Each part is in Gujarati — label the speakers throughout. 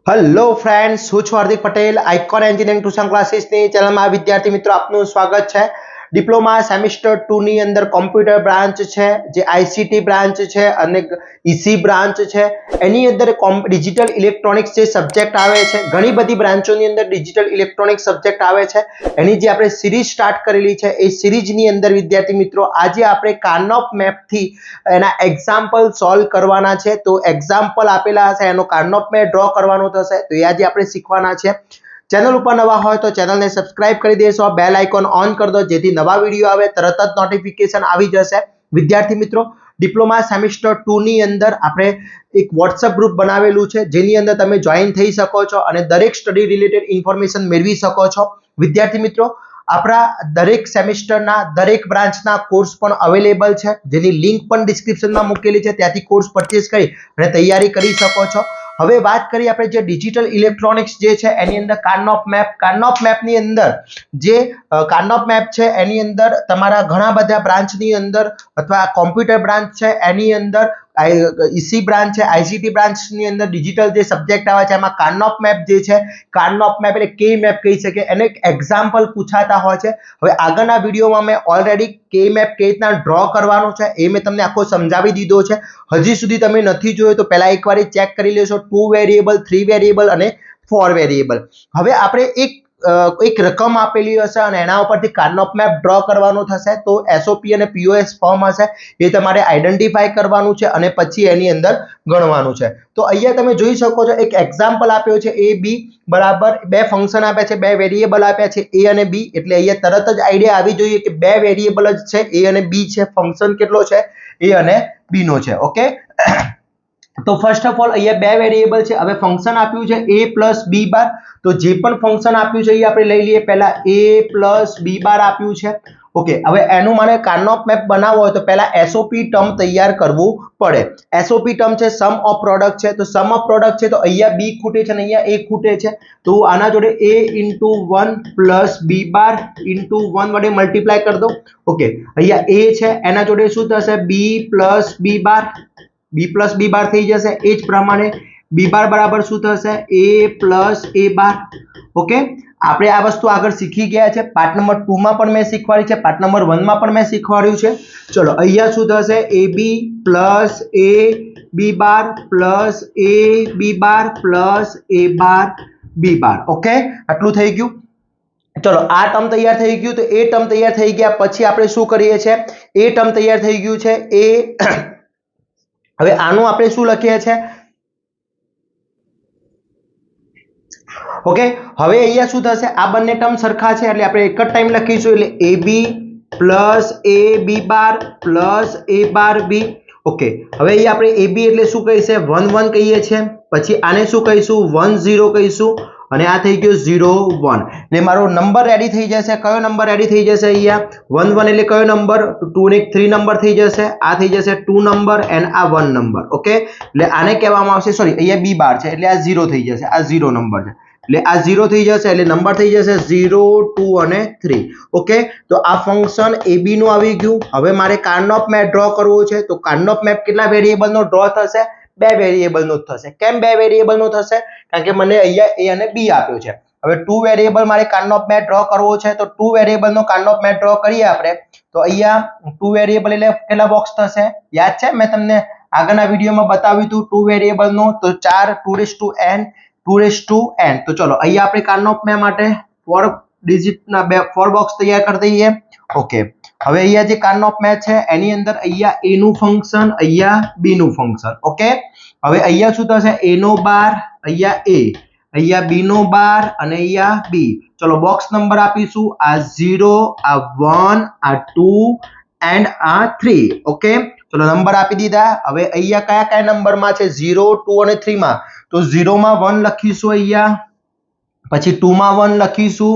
Speaker 1: हेलो फ्रेंड्स, હું છું Hardik Patel icon engineering tuition ક્લાસીસની ચેનલમાં વિદ્યાર્થી મિત્રો આપનું સ્વાગત છે। ડિપ્લોમા સેમિસ્ટર 2 ની અંદર કોમ્પ્યુટર બ્રાન્ચ છે, જે આઈસીટી બ્રાન્ચ છે અને ઈસી બ્રાન્ચ છે, એની અંદર ડિજિટલ ઇલેક્ટ્રોનિક્સ જે સબ્જેક્ટ આવે છે, ઘણી બધી બ્રાન્ચોની અંદર ડિજિટલ ઇલેક્ટ્રોનિક્સ સબ્જેક્ટ આવે છે। એની જે આપણે સિરીઝ સ્ટાર્ટ કરેલી છે, એ સિરીઝની અંદર વિદ્યાર્થી મિત્રો આજે આપણે કાર્નોપ મેપથી એના એક્ઝામ્પલ સોલ્વ કરવાના છે। તો એક્ઝામ્પલ આપેલા હશે, એનો કાર્નોપ મેપ ડ્રો કરવાનો થશે, તો એ આજે આપણે શીખવાના છે। ચેનલ ઉપર નવા હોય તો ચેનલને સબસ્ક્રાઇબ કરી દેશો, બેલ આઇકોન ઓન કરી દો જેથી નવા વિડીયો આવે તરત જ નોટિફિકેશન આવી જશે। વિદ્યાર્થી મિત્રો, ડિપ્લોમા સેમિસ્ટર 2 ની અંદર આપણે એક વોટ્સએપ ગ્રુપ બનાવેલું છે, જેની અંદર તમે જોઈન થઈ શકો છો અને દરેક સ્ટડી રિલેટેડ ઇન્ફોર્મેશન મેળવી શકો છો। વિદ્યાર્થી મિત્રો, આપણા દરેક સેમિસ્ટરના દરેક બ્રાન્ચના કોર્સ પણ અવેલેબલ છે, જેની લિંક પણ ડિસ્ક્રિપ્શનમાં મૂકેલી છે, ત્યાંથી કોર્સ પરચેસ કરી અને તૈયારી કરી શકો છો। હવે વાત કરીએ આપણે જે ડિજિટલ ઇલેક્ટ્રોનિક્સ જે છે એની અંદર કાર્નોપ મેપની અંદર જે કાર્નોપ મેપ છે એની અંદર તમારા ઘણા બધા બ્રાન્ચની અંદર અથવા કોમ્પ્યુટર બ્રાન્ચ છે એની અંદર ઈસી બ્રાન્ચ છે, આઈસીટી બ્રાન્ચની અંદર ડિજિટલ જે સબ્જેક્ટ આવે છે એમાં કાર્નોપ મેપ જે છે, કાર્નોપ મેપ એટલે કે મેપ કહી શકે, એને એક એક્ઝામ્પલ પૂછાતા હોય છે। હવે આગળના વિડીયોમાં મેં ઓલરેડી કે મેપ કેવી રીતના ડ્રો કરવાનો છે એ મેં તમને આખો સમજાવી દીધો છે। હજી સુધી તમે નથી જોયો તો પહેલા એકવાર ચેક કરી લેશો, 2 વેરિયેબલ, 3 વેરિયેબલ અને 4 વેરિયેબલ। હવે આપણે એક રકમ આપેલી હશે અને એના ઉપરથી કાર્નોપ મેપ ડ્રો કરવાનો થશે, તો એસઓપી અને પીઓએસ ફોર્મ હશે એ તમારે આઈડેન્ટિફાઈ કરવાનું છે અને પછી એની અંદર ગણવાનું છે। તો અહીંયા તમે જોઈ શકો છો એક એક્ઝામ્પલ આપ્યો છે, એ બી બરાબર બે ફંક્શન આપ્યા છે, બે વેરિયેબલ આપ્યા છે એ અને બી, એટલે અહીંયા તરત જ આઈડિયા આવી જોઈએ કે બે વેરિયેબલ જ છે, એ અને બી છે, ફંક્શન કેટલો છે, એ અને બી નો છે। ઓકે, તો ફર્સ્ટ ઓફ ઓલ અહીંયા બે વેરિયેબલ છે, હવે ફંક્શન આપ્યું છે a પ્લસ બી બાર, તો જે પણ ફંક્શન આપ્યું છે એ આપણે લઈ લઈએ। પહેલા a પ્લસ બી બાર આપ્યું છે। ઓકે, હવે એનું મારે કાર્નોપ મેપ બનાવવો હોય તો પહેલા એસઓપી ટર્મ તૈયાર કરવું પડે। એસઓપી ટર્મ છે સમ ઓફ પ્રોડક્ટ છે, તો સમ ઓફ પ્રોડક્ટ છે તો અહીંયા બી ખૂટે છે અને અહીંયા a ખૂટે છે, તો આના જોડે a into 1 plus B bar into 1 વડે મલ્ટીપ્લાય કરી દો। ઓકે, અહીંયા a છે એના જોડે શું થશે, b પ્લસ બી બાર, b પ્લસ બી બાર થઈ જશે। એ જ પ્રમાણે બી બાર બરાબર શું થશે, a plus A bar. Okay, આપણે આ વસ્તુ આગળ શીખી ગયા છે, પાર્ટ નંબર 2 માં પણ મેં શીખવાડી છે, પાર્ટ નંબર 1 માં પણ મેં શીખવાડ્યું છે। ચલો અહીંયા શું થશે, ab plus a B bar plus a B bar plus a bar B bar. Okay, આટલું થઈ ગયું। ચલો આ ટર્મ તૈયાર થઈ ગયું, તો એ ટર્મ તૈયાર થઈ ગયા પછી આપણે શું કરીએ છીએ, એ ટર્મ તૈયાર થઈ ગયું છે એ હવે આનું આપણે શું લખીએ છીએ, ઓકે, હવે અહીંયા શું થશે, આ બંને ટર્મ સરખા છે એટલે આપણે એક જ ટાઈમ લખીશું, એટલે ab plus a B bar plus a bar B. Okay, હવે અહીંયા આપણે ab એટલે શું કહીશે, 1 1 કહીએ છીએ, પછી આને શું કહીશું, 1 0 કહીશું અને આ થઈ ગયો 0 1, એટલે મારો નંબર રેડી થઈ જશે। કયો નંબર રેડી થઈ જશે, અહીંયા 1 1 એટલે કયો નંબર, 2 ને 3 નંબર થઈ જશે, આ થઈ જશે 2 નંબર એન્ડ આ 1 નંબર। ઓકે, એટલે આને કહેવામાં આવશે, સોરી અહીંયા બી બાર છે એટલે આ 0 થઈ જશે, આ 0 નંબર છે એટલે આ 0 થઈ જશે, એટલે નંબર થઈ જશે 0 2 અને 3। ઓકે, તો આ ફંક્શન ab નું આવી ગયું। હવે મારે કાર્નોપ મેપ ડ્રો કરવો છે, તો કાર્નોપ મેપ કેટલા વેરિયેબલ નો ડ્રો થશે, બે વેરિયેબલ નો થશે। કેમ બે વેરિયેબલ નો થશે, કારણ કે મને અહીંયા a અને b આપ્યો છે। હવે 2 વેરિયેબલ મારે કાર્નોપ મેપ ડ્રો કરવો છે, તો 2 વેરિયેબલ નો કાર્નોપ મેપ ડ્રો કરીએ આપણે, તો અહીંયા 2 વેરિયેબલ એટલે કેટલા બોક્સ થશે, યાદ છે મેં તમને આગળના વિડીયોમાં બતાવ્યું હતું 2 વેરિયેબલ નો, તો 4 2n 2n। તો ચલો અહીંયા આપણે કાર્નોપ મેપ માટે 4 ડિજિટના 4 બોક્સ તૈયાર કરી દઈએ। ઓકે, હવે અહીંયા જે કાર્નોપ મેપ છે એની અંદર અહીંયા a નું ફંક્શન, અહીંયા b નું ફંક્શન। ઓકે, હવે અહીંયા શું થશે, a નો બાર, અહીંયા a, અહીંયા b નો બાર અને અહીંયા b। ચલો બોક્સ નંબર આપીશું, આ 0, આ 1, આ 2 એન્ડ આ 3। ઓકે, ચલો નંબર આપી દીધા। હવે અહીંયા કયા કયા નંબરમાં છે, 0 2 અને 3 માં, તો 0 માં 1 લખીશું અહીંયા, પછી 2 માં 1 લખીશું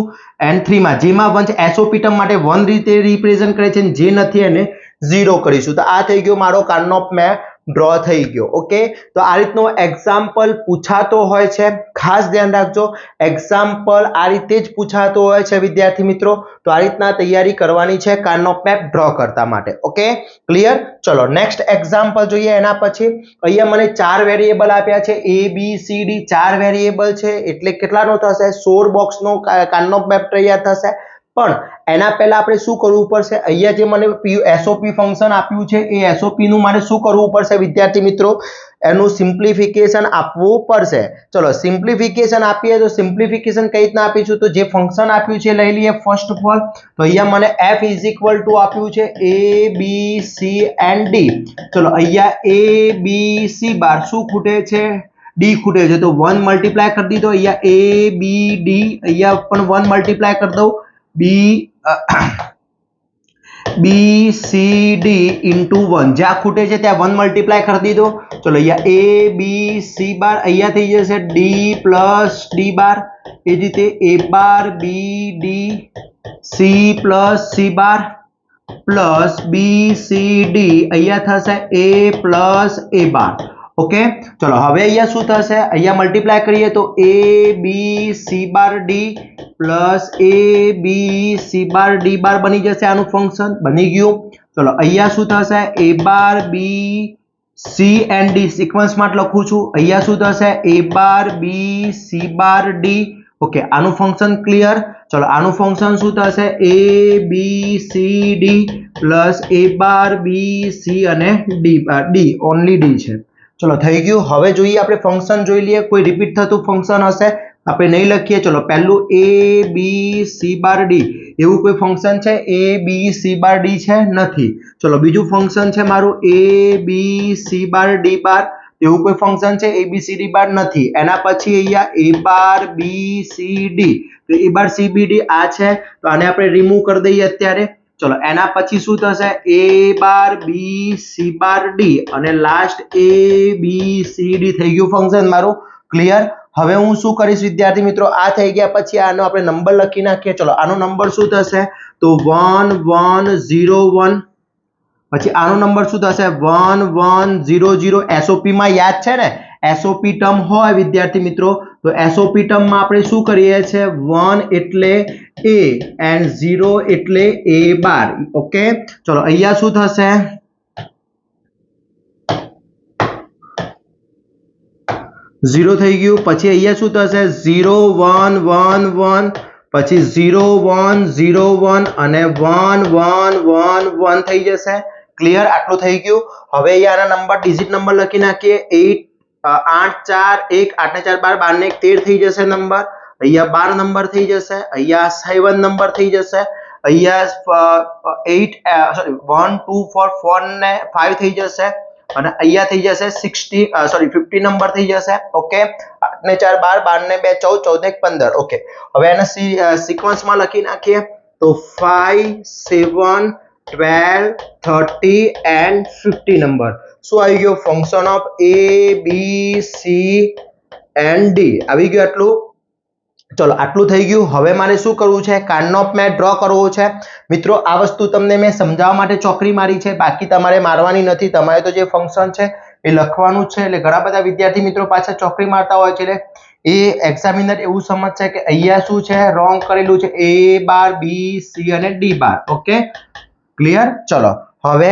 Speaker 1: એન્ડ 3 માં, જેમાં 1 છે એસઓપી ટર્મ માટે 1 રીતે રિપ્રેઝન્ટ કરે છે, જે નથી એને 0 કરીશું। તો આ થઈ ગયો મારો કાર્નોપ મેપ ડ્રો થઈ ગયો. ઓકે, તો આ રીતનો એક્ઝામ્પલ પૂછાતો હોય છે, ખાસ ધ્યાન રાખજો. એક્ઝામ્પલ આ રીતે જ પૂછાતો હોય છે વિદ્યાર્થી મિત્રો. તો આ રીતના તૈયારી કરવાની છે કાર્નોપ મેપ ડ્રો કરતા માટે. Okay, clear. ચલો નેક્સ્ટ એક્ઝામ્પલ જોઈએ. એના પછી અહીંયા મને 4 વેરિયેબલ આપ્યા છે, A B C D 4 variable છે, એટલે કેટલાનો થશે? 16 બોક્સનો કાર્નોપ મેપ તૈયાર થશે. પણ એના પહેલા આપણે શું કરવું પડશે? અહીંયા જે મને SOP ફંક્શન આપ્યું છે એ SOP નું મારે શું કરવું પડશે વિદ્યાર્થી મિત્રો? એનું સિમ્પ્લિફિકેશન આપવું પડશે. ચલો સિમ્પ્લિફિકેશન આપીએ તો સિમ્પ્લિફિકેશન કઈ રીતના આપીશું? તો જે ફંક્શન આપ્યું છે લઈ લઈએ ફર્સ્ટ ઓફ ઓલ. તો અહીંયા મને f આપ્યું છે a b c and d. ચલો અહીંયા a b c બાર શું ખૂટે છે? d ખૂટે છે. તો 1 મલ્ટીપ્લાય કરી દીધો. અહીંયા a b d, અહીંયા પણ 1 મલ્ટીપ્લાય કરી દઉં. b c d into 1 જ્યાં ખૂટે છે ત્યાં 1 મલ્ટીપ્લાય કરી દીધો. ચલો અહીંયા a b c બાર, અહીંયા થઈ જશે d પ્લસ d બાર. એ જ રીતે a bar b d c plus c bar plus b c d, અહીંયા થશે a plus a bar. Okay, ચલો હવે અહીંયા શું થશે? અહીંયા મલ્ટીપ્લાય કરીએ તો a b c bar d plus a b c bar d બાર બની જશે. આનું ફંક્શન બની ગયું. ચલો અહીંયા શું થશે? a bar b c and d સિક્વન્સમાં લખું છું. અહીંયા શું થશે? a bar b c bar d. Okay, આનું ફંક્શન ક્લિયર. ચલો આનું ફંક્શન શું થશે? a b c d plus a bar b c અને d ઓનલી d છે. ચલો થઈ ગયું. હવે જોઈએ આપણે ફંક્શન જોઈ લઈએ. કોઈ રિપીટ થતું ફંક્શન હશે આપણે નહીં લખીએ. ચલો પહેલું a b c bar d, એવું કોઈ ફંક્શન છે a b c bar d છે? નથી. ચલો બીજું ફંક્શન છે મારું a b c bar d બાર, એવું કોઈ ફંક્શન છે a b c d બાર? નથી. એના પછી અહીંયા a bar b c d, તો a bar c b d આ છે, તો આને આપણે રિમૂવ કરી દઈએ અત્યારે. ચલો એના પછી શું થશે? a bar b c bar d અને last a b c d થઈ ગયું ફંક્શન મારું. ક્લિયર. હવે હું શું કરીશ વિદ્યાર્થી મિત્રો? આ થઈ ગયા પછી આનો આપણે નંબર લખી નાખીએ. ચલો આનો નંબર શું થશે? તો 1 1 0 1. પછી આનો નંબર શું થશે? 1 1 0 0. SOP માં યાદ છે ને, SOP ટર્મ હોય વિદ્યાર્થી મિત્રો, તો SOP ટર્મમાં આપણે શું કરીએ છીએ? 1 એટલે a and 0 એટલે a બાર. ઓકે, ચલો અહીંયા શું થશે? 0 થઈ ગયું. પછી અહીંયા શું થશે? 0 1 1 1, પછી 0 1 0 1 અને 1 1 1 1 થઈ જશે. ક્લિયર. આટલું થઈ ગયું. હવે અહીંયા આના નંબર ડિજિટ નંબર લખી નાખીએ. 8 4 1 8 ને 4 12, 12 ને 1 13 થઈ જશે નંબર. અહીંયા 12 નંબર થઈ જશે. અહીંયા 7 નંબર થઈ જશે. અહીંયા 1 2 4 4 ને 5 થઈ જશે અને અહીંયા થઈ જશે 50 નંબર થઈ જશે. ઓકે, 8 ને 4 12, 12 ને 2 14, 14 ને 15. ઓકે, હવે એને સિક્વન્સમાં લખી નાખીએ તો 5 7 12 30 and 50 નંબર. શું આવી ગયો? Function of a b c and d આવી ગયું. આટલું. ચલો આટલું થઈ ગયું. હવે મારે શું કરવું છે? કાર્નોપ મેપ ડ્રો કરવો છે. મિત્રો આ વસ્તુ તમને મેં સમજાવવા માટે ચોકડી મારી છે, બાકી તમારે મારવાની નથી. તમારે તો જે ફંક્શન છે એ લખવાનું છે. એટલે ઘણા બધા વિદ્યાર્થી મિત્રો પાછા ચોકડી મારતા હોય છે, એટલે એ એક્ઝામિનર એવું સમજશે કે અહીંયા શું છે? રોંગ કરેલું છે. a બાર b c અને d બાર. Okay, clear. ચલો હવે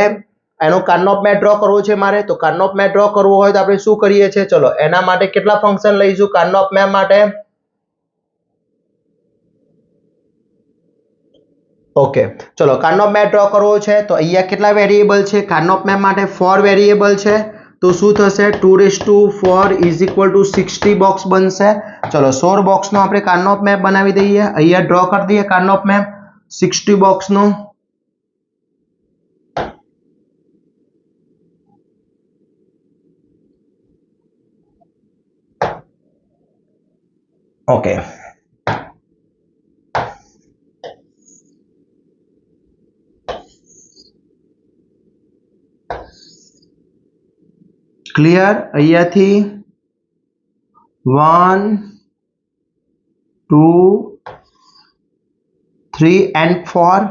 Speaker 1: એનો કાર્નોપ મેપ ડ્રો કરવો છે મારે. તો કાર્નોપ મેપ ડ્રો કરવો હોય તો આપણે શું કરીએ છીએ? ચલો એના માટે કેટલા ફંક્શન લઈશું કાર્નોપ મેપ માટે? ઓકે, ચલો કાર્નોપ મેપ ડ્રો કરવો છે તો અહીંયા કેટલા વેરિયેબલ છે કાર્નોપ મેપ માટે? 4 વેરિયેબલ છે. તો શું થશે? 2⁴ ઇઝ ઇક્વલ ટુ 60 બોક્સ બનશે. ચલો 16 બોક્સનો આપણે કાર્નોપ મેપ બનાવી દઈએ. અહીંયા ડ્રો કરી દઈએ કાર્નોપ મેપ 60 બોક્સનો. Okay, clear. અહીંયાથી 1 2 3 and 4. ચલો હવે અહીંયા આપણે શું કરીએ છીએ કાર્નોપ મેપ માટે? 4 વેરિયેબલ છે. તો શું થશે? 2 4 ઇઝ ઇક્વલ ટુ 60 બોક્સ બનશે. ચલો 16 બોક્સનો આપણે કાર્નોપ મેપ બનાવી દઈએ. અહીંયા ડ્રો કરી દઈએ કાર્નોપ મેપ 60 બોક્સનો. Okay, clear. અહીંયા થી 1 2 3 and 4.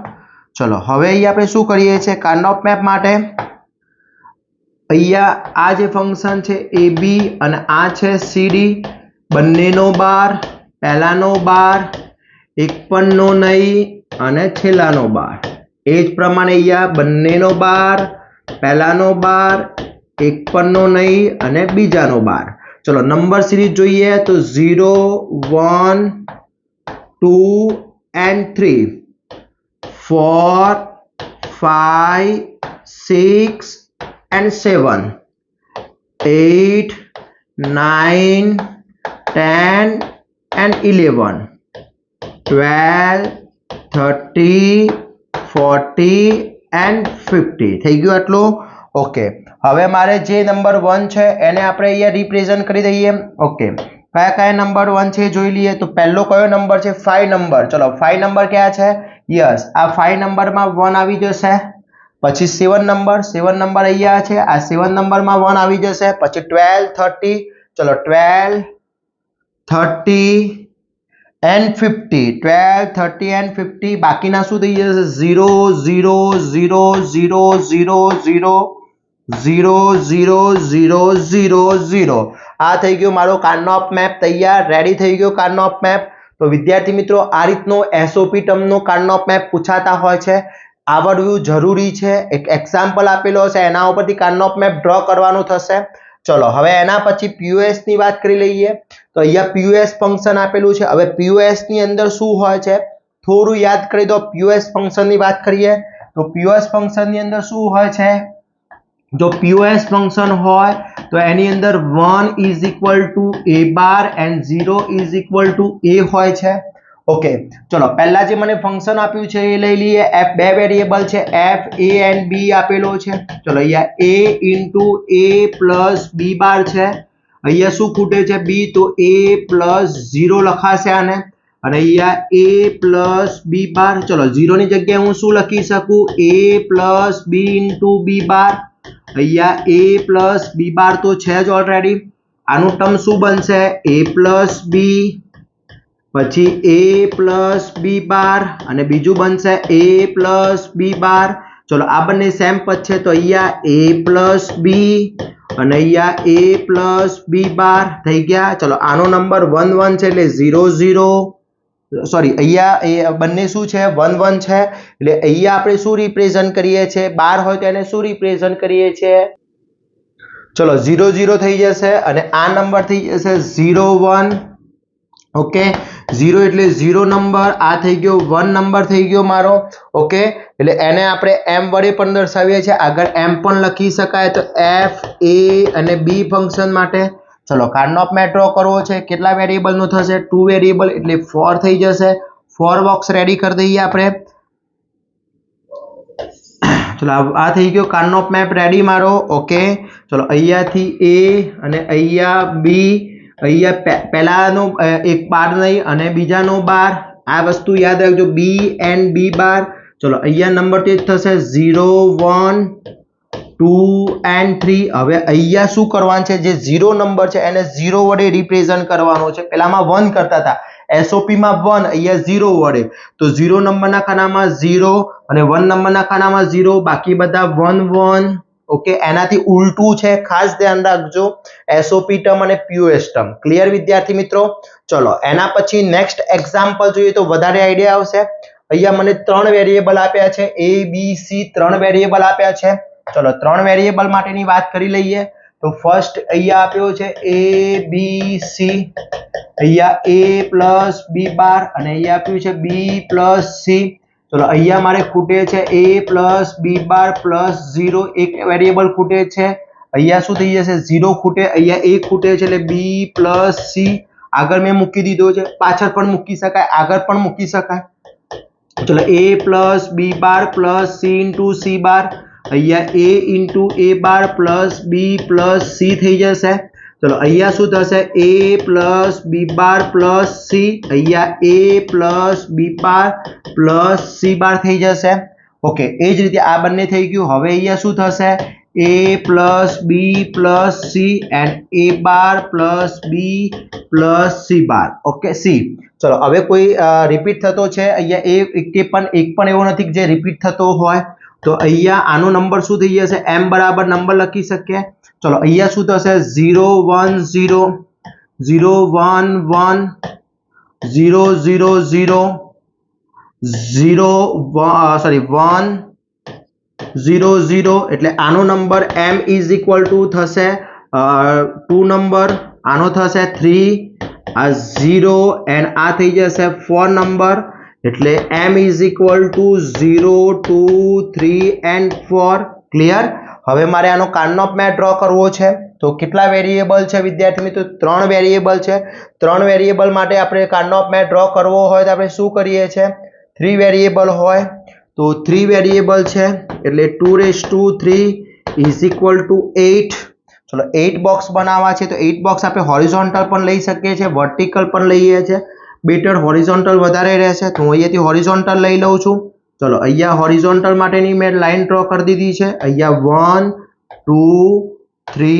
Speaker 1: ચલો હવે અહીંયા આપણે શું કરીએ છીએ કાર્નોપ મેપ માટે? અહીંયા આ જે ફંક્શન છે AB અને આ છે CD, બંનેનો બાર, પહેલાનો બાર, એક પણનો નહીં અને છેલ્લાનો બાર. એ જ પ્રમાણે અહીંયા બંનેનો બાર, પહેલાનો બાર, એક પણનો નહીં અને બીજાનો બાર. ચલો નંબર સિરીઝ જોઈએ તો 0, 1, 2 and 3, 4, 5, 6 and 7, 8, 9, 10 and 11, 12, 30, 40 and 50. થઈ ગયું આટલું. ઓકે, હવે મારે જે નંબર 1 છે એને આપણે અહીંયા રિપ્રેઝન્ટ કરી દઈએ. ઓકે, કયા કયા નંબર 1 છે જોઈ લઈએ. તો પહેલો કયો નંબર છે? 5 નંબર. ચલો 5 નંબર ક્યાં છે? યસ, આ 5 નંબરમાં 1 આવી જશે. પછી 7 નંબર અહીંયા છે, આ 7 નંબરમાં 1 આવી જશે. પછી 12, 30, ચલો 12, 30 and 50, 12, 30 and 50. બાકીના શું થઈ જશે? 0, 0, 0, 0, 0, 0, 0, 0, 0, 0, 0. આ થઈ ગયો મારો કાર્નોપ મેપ તૈયાર, રેડી થઈ ગયો કાર્નોપ મેપ. તો વિદ્યાર્થી મિત્રો, આ રીતનો એસઓપી ટર્મનો કાર્નોપ મેપ પૂછાતા હોય છે, આવડવું જરૂરી છે. એક એક્ઝામ્પલ આપેલો હશે, એના ઉપરથી કાર્નોપ મેપ ડ્રો કરવાનું થશે. ચલો હવે એના પછી POS ની વાત કરી લઈએ. તો અહીંયા POS ફંક્શન આપેલું છે. હવે POS ની અંદર શું હોય છે થોડું યાદ કરી દો. POS ફંક્શન ની વાત કરીએ તો POS ફંક્શન ની અંદર શું હોય છે? જો POS ફંક્શન હોય તો એની અંદર 1 is equal to a bar and 0 is equal to a હોય છે. ઓકે, ચલો પહેલા જે મને ફંક્શન આપ્યું છે એ લઈ લઈએ. બે વેરિયેબલ છે, f, a and b આપેલો છે. ચલો અહીંયા a into a plus b બાર છે. અહીંયા શું ખૂટે છે? b, તો a plus 0 લખાશે આને. અને અહીંયા a plus b બાર. ચલો 0 ની જગ્યાએ હું શું લખી શકું? a plus b into b બાર. અહીંયા a plus b બાર તો છે જ ઓલરેડી. આનું ટર્મ શું બનશે? a plus b, પછી a plus b બાર અને બીજું બનશે a plus b બાર. ચલો આ બંને સેમ પદ છે તો અહીંયા a plus b અને અહીંયા a plus b બાર થઈ ગયા. ચલો આનો નંબર 1 1 છે એટલે 0 0, સોરી અહીંયા એ બંને શું છે? 1 1 છે. એટલે અહીંયા આપણે શું રિપ્રેઝન્ટ કરીએ છીએ? બાર હોય તો એને શું રિપ્રેઝન્ટ કરીએ છીએ? ચલો 0 0 થઈ જશે અને આ નંબર થઈ જશે 0 1. ઓકે, 0 એટલે 0 નંબર, આ થઈ ગયો 1 નંબર થઈ ગયો મારો. ઓકે, એટલે એને આપણે m વડે પણ દર્શાવીએ છીએ. આગળ m પણ લખી શકાય. તો f, a અને b ફંક્શન માટે ચલો કાર્નોપ મેપ ડ્રો કરવો છે. કેટલા વેરિયેબલ નો થશે? 2 વેરિયેબલ એટલે 4 થઈ જશે. 4 બોક્સ રેડી કરી દઈએ આપણે. ચલો આ થઈ ગયો કાર્નોપ મેપ રેડી મારો. ઓકે, ચલો અહીંયાથી a અને અહીંયા b, અહીંયા પહેલાનો એક બાર નહીં અને બીજાનો બાર. આ વસ્તુ યાદ રાખજો, b and b બાર. ચલો અહીંયા નંબર તે થશે 0 1 2 and 3. હવે અહીંયા શું કરવાનું છે? જે 0 નંબર છે એને 0 વડે રિપ્રેઝન્ટ કરવાનો છે. પહેલામાં 1 કરતા હતા, SOP માં 1, અહીંયા 0 વડે. તો 0 નંબરના ખાનામાં 0 અને 1 નંબરના ખાનામાં 0, બાકી બધા 1 1. ઓકે, એનાથી ઉલટું છે, ખાસ ધ્યાન રાખજો. SOP ટર્મ અને POS ટર્મ. ક્લિયર વિદ્યાર્થી મિત્રો? ચલો એના પછી નેક્સ્ટ એક્ઝામ્પલ જોઈએ તો વધારે આઈડિયા આવશે. અહીંયા મને 3 વેરિયેબલ આપ્યા છે, a b c 3 વેરિયેબલ આપ્યા છે. ચલો 3 વેરિયેબલ માટેની વાત કરી લઈએ. તો ફર્સ્ટ અહીંયા આપ્યો છે a b c, અહીંયા a plus b બાર અને અહીંયા આપ્યું છે b plus c. ચલો અહીંયા મારે ખૂટે છે a plus b bar plus 0, એક વેરિયેબલ ખૂટે છે. અહીંયા શું થઈ જશે? 0 ખૂટે, અહીંયા a ખૂટે છે એટલે b plus c. આગળ મેં મૂકી દીધો છે, પાછળ પણ મૂકી શકાય, આગળ પણ મૂકી શકાય. ચલો a plus b bar plus c into c બાર. અહીંયા a into a bar plus b plus c થઈ જશે. ચલો અહીંયા શું થશે? a plus b bar plus c, અહીંયા a plus b bar plus c બાર થઈ જશે. ઓકે, એ જ રીતે આ બંને થઈ ગયું. હવે અહીંયા શું થશે? a plus b plus c and a bar plus b plus c bar. Okay, c. ચલો હવે કોઈ રિપીટ થતો છે અહીંયા? એક પણ એવો નથી જે રિપીટ થતો હોય. તો અહીંયા આનો નંબર શું થઈ જશે m બરાબર નંબર લખી શકીએ ચલો અહીંયા શું થશે 0 1 0 0 1 1 0 0 0 0 સોરી 1 0 0 એટલે આનો number m is equal to થશે 2 નંબર આનો થશે 3 આ 0 એન્ડ આ થઈ જશે 4 નંબર એટલે m is equal to 0 2 3 and 4 clear હવે મારે આનો કાર્નોપ મેપ ડ્રો કરવો છે તો કેટલા વેરિયેબલ છે વિદ્યાર્થી મિત્રો 3 વેરિયેબલ છે 3 વેરિયેબલ માટે આપણે કાર્નોપ મેપ ડ્રો કરવો હોય તો આપણે શું કરીએ છે 3 વેરિયેબલ હોય તો 3 વેરિયેબલ છે એટલે 2⁵ ઇઝ ઇક્વલ ટુ 8 ચલો 8 બોક્સ બનાવવા છે તો 8 બોક્સ આપણે હોરિઝોન્ટલ પણ લઈ શકીએ છીએ વર્ટિકલ પણ લઈએ છીએ બેટર હોરિઝોન્ટલ વધારે રહેશે તો હું અહીંયાથી હોરિઝોન્ટલ લઈ લઉં છું ચલો અહીંયા હોરિઝોન્ટલ માટેની મેં લાઈન ડ્રો કરી દીધી છે અહીંયા 1 2 3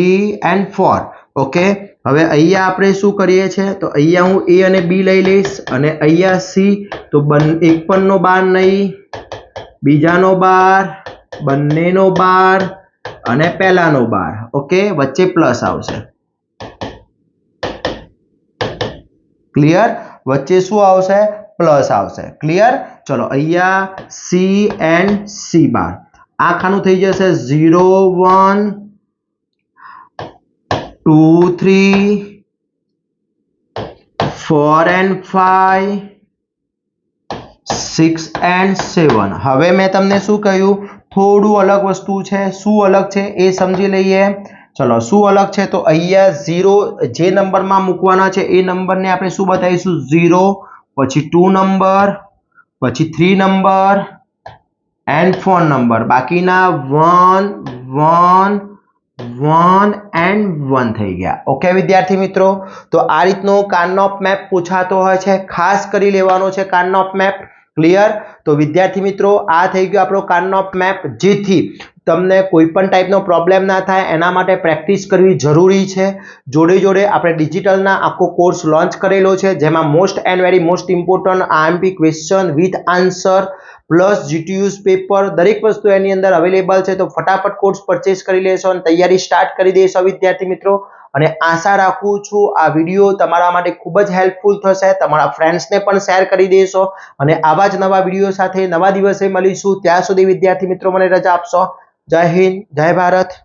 Speaker 1: એન્ડ 4 ઓકે હવે અહીંયા આપણે શું કરીએ છીએ તો અહીંયા હું a અને b લઈ લઈશ અને અહીંયા c તો એક પણનો બાર નહીં બીજાનો બાર બંનેનો બાર અને પહેલાનો બાર ઓકે વચ્ચે પ્લસ આવશે ક્લિયર વચ્ચે શું આવશે પ્લસ આવશે ક્લિયર ચલો અહીંયા c એન્ડ c બાર આ ખાનું થઈ જશે 0 1 2 3 4 and 5 6 and 7 હવે મેં તમને શું કહ્યું થોડું અલગ વસ્તુ છે શું અલગ છે એ સમજી લઈએ ચલો શું અલગ છે તો અહીંયા 0 જે નંબરમાં મૂકવાના છે એ નંબરને આપણે શું બતાવીશું 0 પછી 2 નંબર પછી 3 નંબર એન્ડ 4 નંબર બાકીના 1 1 1 and 1 થઈ ગયા ઓકે વિદ્યાર્થી મિત્રો તો આ રીતનો કાર્નોપ મેપ પૂછાતો હોય છે ખાસ કરી લેવાનો છે કાર્નોપ મેપ ક્લિયર તો વિદ્યાર્થી મિત્રો આ થઈ ગયો આપણો કાર્નોપ મેપ જેથી તમને કોઈ પણ ટાઈપનો પ્રોબ્લેમ ના થાય એના માટે પ્રેક્ટિસ કરવી જરૂરી છે જોડે જોડે આપણે ડિજિટલના આખો કોર્સ લોન્ચ કરેલો છે જેમાં most and very most important IMP question with answer plus GTU's paper દરેક વસ્તુ એની અંદર અવેલેબલ છે તો ફટાફટ કોર્સ પરચેસ કરી લેશો અને તૈયારી સ્ટાર્ટ કરી દેશો વિદ્યાર્થી મિત્રો અને આશા રાખું છું આ વિડિયો તમારા માટે ખૂબ જ હેલ્પફુલ થશે તમારા ફ્રેન્ડ્સને પણ શેર કરી દેશો અને આવા જ નવા વિડિયો સાથે નવા દિવસે મળીશું ત્યાં સુધી વિદ્યાર્થી મિત્રો મને રજા આપશો જય હિન્દ જય ભારત